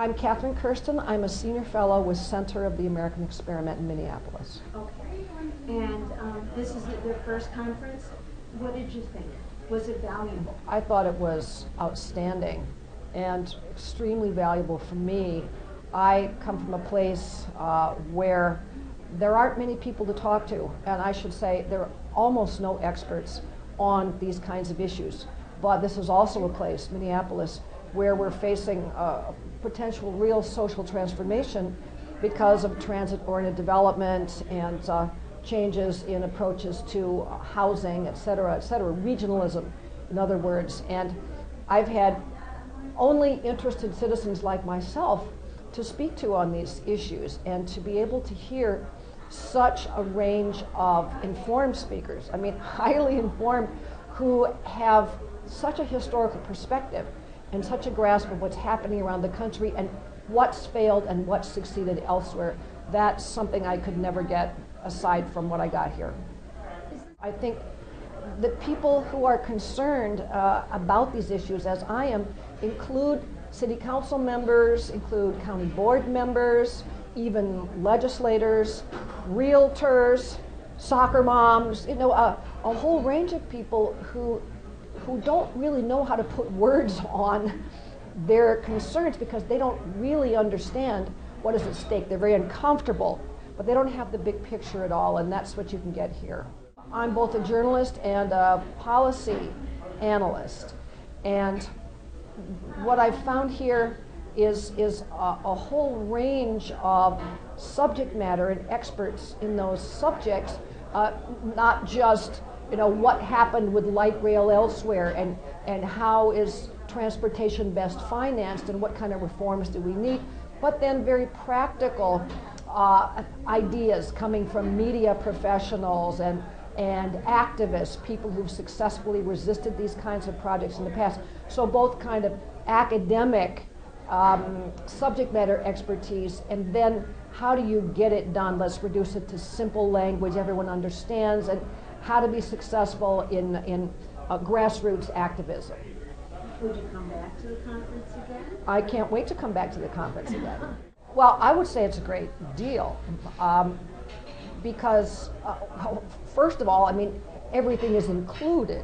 I'm Katherine Kersten. I'm a senior fellow with Center of the American Experiment in Minneapolis. Okay. And this is their first conference. What did you think? Was it valuable? I thought it was outstanding and extremely valuable for me. I come from a place where there aren't many people to talk to, and I should say there are almost no experts on these kinds of issues. But this is also a place, Minneapolis, where we're facing potential real social transformation because of transit-oriented development and changes in approaches to housing, et cetera, regionalism, in other words. And I've had only interested citizens like myself to speak to on these issues, and to be able to hear such a range of informed speakers, I mean highly informed, who have such a historical perspective and such a grasp of what's happening around the country and what's failed and what's succeeded elsewhere. That's something I could never get aside from what I got here. I think the people who are concerned about these issues, as I am, include city council members, include county board members, even legislators, realtors, soccer moms, you know, a whole range of people who don't really know how to put words on their concerns because they don't really understand what is at stake. They're very uncomfortable, but they don't have the big picture at all, and that's what you can get here. I'm both a journalist and a policy analyst, and what I've found here is a whole range of subject matter and experts in those subjects, not just what happened with light rail elsewhere and how is transportation best financed and what kind of reforms do we need, but then very practical ideas coming from media professionals and activists, people who've successfully resisted these kinds of projects in the past. So both kind of academic subject matter expertise, and then how do you get it done? Let's reduce it to simple language everyone understands, and how to be successful in grassroots activism. Would you come back to the conference again? I can't wait to come back to the conference again. Well, I would say it's a great deal because, first of all, I mean, everything is included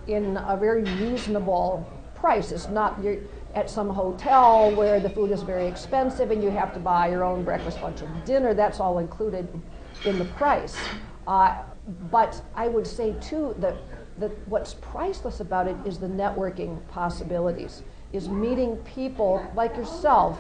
in a very reasonable price. It's not you're at some hotel where the food is very expensive and you have to buy your own breakfast, lunch, and dinner. That's all included in the price. But I would say, too, that what's priceless about it is the networking possibilities, is meeting people like yourself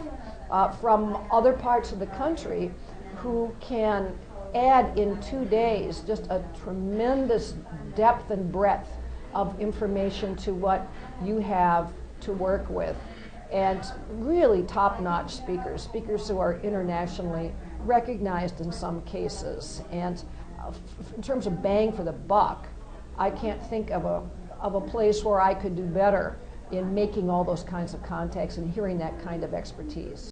from other parts of the country who can add in 2 days just a tremendous depth and breadth of information to what you have to work with. And really top-notch speakers who are internationally recognized in some cases. And in terms of bang for the buck, I can't think of a place where I could do better in making all those kinds of contacts and hearing that kind of expertise.